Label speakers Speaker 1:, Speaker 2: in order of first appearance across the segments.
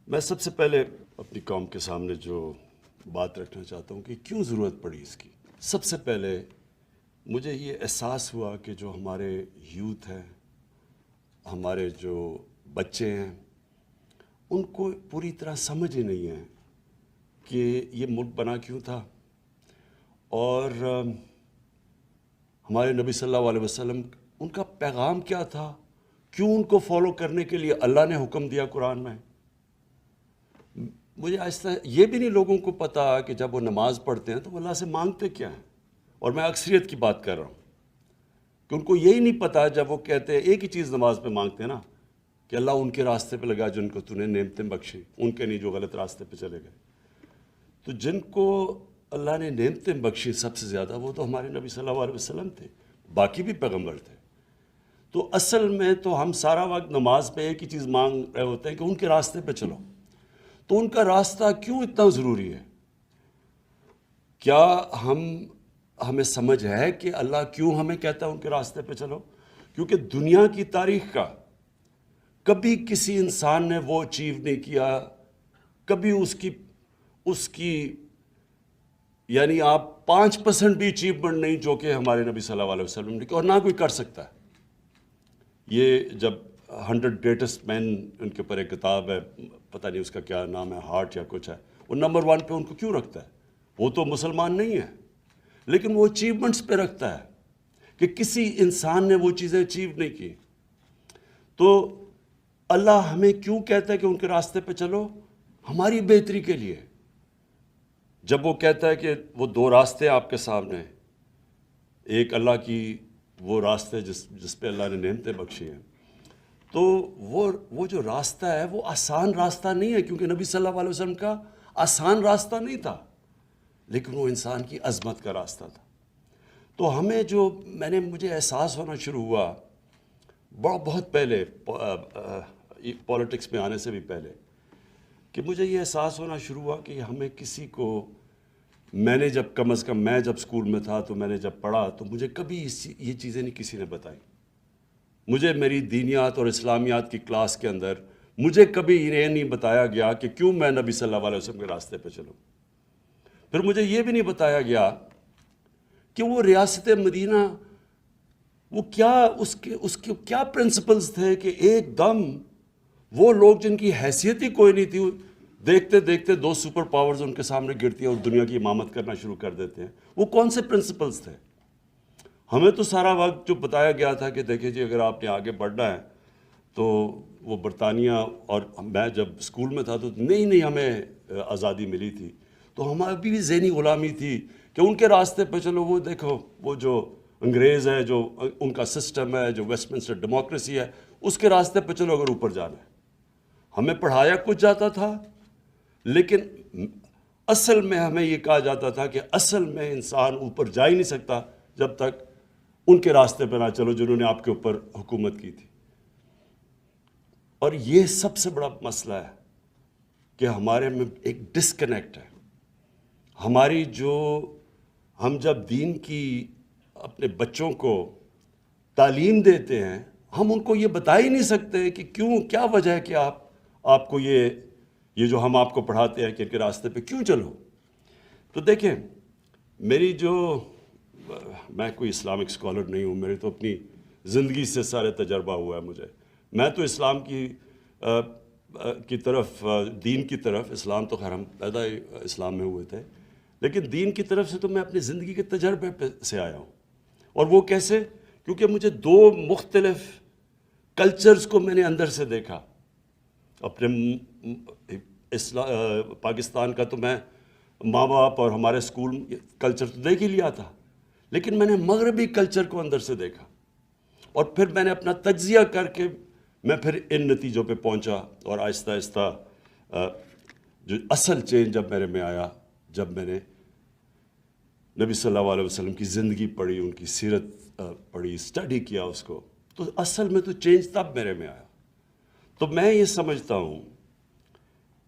Speaker 1: میں سب سے پہلے اپنی قوم کے سامنے جو بات رکھنا چاہتا ہوں کہ کیوں ضرورت پڑی اس کی. سب سے پہلے مجھے یہ احساس ہوا کہ جو ہمارے یوتھ ہیں، ہمارے جو بچے ہیں، ان کو پوری طرح سمجھ ہی نہیں ہے کہ یہ ملک بنا کیوں تھا، اور ہمارے نبی صلی اللہ علیہ وسلم ان کا پیغام کیا تھا، کیوں ان کو فالو کرنے کے لیے اللہ نے حکم دیا قرآن میں. مجھے آہستہ یہ بھی نہیں لوگوں کو پتا کہ جب وہ نماز پڑھتے ہیں تو وہ اللہ سے مانگتے کیا ہیں. اور میں اکثریت کی بات کر رہا ہوں کہ ان کو یہی نہیں پتا. جب وہ کہتے ہیں ایک ہی چیز نماز پہ مانگتے ہیں نا کہ اللہ ان کے راستے پہ لگا جن کو تو نے نعمتیں بخشی، ان کے نہیں جو غلط راستے پہ چلے گئے. تو جن کو اللہ نے نعمتیں بخشی سب سے زیادہ وہ تو ہمارے نبی صلی اللہ علیہ وسلم تھے، باقی بھی پیغمبر تھے. تو اصل میں تو ہم سارا وقت نماز پہ ایک ہی چیز مانگ رہے ہوتے ہیں کہ ان کے راستے پہ چلو. تو ان کا راستہ کیوں اتنا ضروری ہے؟ کیا ہمیں سمجھ ہے کہ اللہ کیوں ہمیں کہتا ہے ان کے راستے پہ چلو؟ کیونکہ دنیا کی تاریخ کا کبھی کسی انسان نے وہ اچیو نہیں کیا، کبھی اس کی یعنی آپ 5% بھی اچیومنٹ نہیں جو کہ ہمارے نبی صلی اللہ علیہ وسلم نے کی، اور نہ کوئی کر سکتا ہے. یہ جب 100 گریٹسٹ مین ان کے اوپر ایک کتاب ہے، پتہ نہیں اس کا کیا نام ہے، ہارٹ یا کچھ ہے، وہ نمبر 1 پہ ان کو کیوں رکھتا ہے؟ وہ تو مسلمان نہیں ہے، لیکن وہ اچیومنٹس پہ رکھتا ہے کہ کسی انسان نے وہ چیزیں اچیو نہیں کی. تو اللہ ہمیں کیوں کہتا ہے کہ ان کے راستے پہ چلو؟ ہماری بہتری کے لیے. جب وہ کہتا ہے کہ وہ 2 راستے آپ کے سامنے ہیں، ایک اللہ کی وہ راستے جس پہ اللہ نے نعمتیں بخشی ہیں، تو وہ جو راستہ ہے وہ آسان راستہ نہیں ہے، کیونکہ نبی صلی اللہ علیہ وسلم کا آسان راستہ نہیں تھا، لیکن وہ انسان کی عظمت کا راستہ تھا. تو مجھے احساس ہونا شروع ہوا بہت پہلے، پولیٹکس میں آنے سے بھی پہلے، کہ مجھے یہ احساس ہونا شروع ہوا کہ ہمیں کسی کو، میں نے جب کم از کم میں جب اسکول میں تھا تو میں نے جب پڑھا تو مجھے کبھی یہ چیزیں نہیں کسی نے بتائی. مجھے میری دینیات اور اسلامیات کی کلاس کے اندر مجھے کبھی یہ نہیں بتایا گیا کہ کیوں میں نبی صلی اللہ علیہ وسلم کے راستے پہ چلوں. پھر مجھے یہ بھی نہیں بتایا گیا کہ وہ ریاست مدینہ، وہ کیا اس کے کیا پرنسپلز تھے کہ ایک دم وہ لوگ جن کی حیثیت ہی کوئی نہیں تھی، دیکھتے دیکھتے 2 سپر پاورز ان کے سامنے گرتی ہیں اور دنیا کی امامت کرنا شروع کر دیتے ہیں. وہ کون سے پرنسپلز تھے؟ ہمیں تو سارا وقت جو بتایا گیا تھا کہ دیکھیں جی اگر آپ نے آگے بڑھنا ہے تو وہ برطانیہ، اور میں جب اسکول میں تھا تو نہیں ہمیں آزادی ملی تھی، تو ہمیں ابھی بھی ذہنی غلامی تھی کہ ان کے راستے پہ چلو. وہ دیکھو وہ جو انگریز ہے، جو ان کا سسٹم ہے، جو ویسٹ منسٹر ڈیموکریسی ہے، اس کے راستے پہ چلو اگر اوپر جانا ہے. ہمیں پڑھایا کچھ جاتا تھا، لیکن اصل میں ہمیں یہ کہا جاتا تھا کہ اصل میں انسان اوپر جا ہی نہیں سکتا جب تک ان کے راستے پہ نہ چلو جنہوں نے آپ کے اوپر حکومت کی تھی. اور یہ سب سے بڑا مسئلہ ہے کہ ہمارے میں ایک ڈسکنیکٹ ہے. ہم جب دین کی اپنے بچوں کو تعلیم دیتے ہیں، ہم ان کو یہ بتا ہی نہیں سکتے کہ کیا وجہ ہے کہ آپ کو یہ جو ہم آپ کو پڑھاتے ہیں کہ ان کے راستے پہ کیوں چلو. تو دیکھیں، میں کوئی اسلامک اسکالر نہیں ہوں، میری تو اپنی زندگی سے سارے تجربہ ہوا ہے. میں تو اسلام کی طرف، دین کی طرف، اسلام تو خیر ہم پیدا اسلام میں ہوئے تھے، لیکن دین کی طرف سے تو میں اپنی زندگی کے تجربے سے آیا ہوں. اور وہ کیسے؟ کیونکہ مجھے 2 مختلف کلچرز کو میں نے اندر سے دیکھا. اپنے پاکستان کا تو میں ماں باپ اور ہمارے اسکول کلچر تو دیکھ ہی لیا تھا، لیکن میں نے مغربی کلچر کو اندر سے دیکھا، اور پھر میں نے اپنا تجزیہ کر کے میں پھر ان نتیجوں پہ پہنچا. اور آہستہ آہستہ جو اصل چینج جب میرے میں آیا، جب میں نے نبی صلی اللہ علیہ وسلم کی زندگی پڑھی، ان کی سیرت پڑھی، اسٹڈی کیا اس کو، تو اصل میں تو چینج تب میرے میں آیا. تو میں یہ سمجھتا ہوں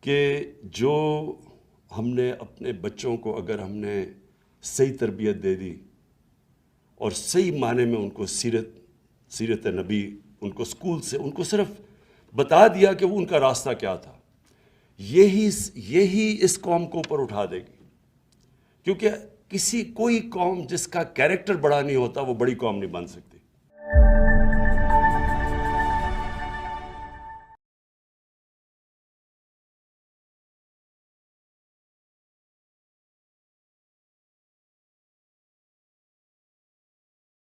Speaker 1: کہ جو ہم نے اپنے بچوں کو، اگر ہم نے صحیح تربیت دے دی اور صحیح معنی میں ان کو سیرت نبی، ان کو اسکول سے ان کو صرف بتا دیا کہ وہ ان کا راستہ کیا تھا، یہی اس قوم کو اوپر اٹھا دے گی، کیونکہ کوئی قوم جس کا کیریکٹر بڑا نہیں ہوتا وہ بڑی قوم نہیں بن سکتی۔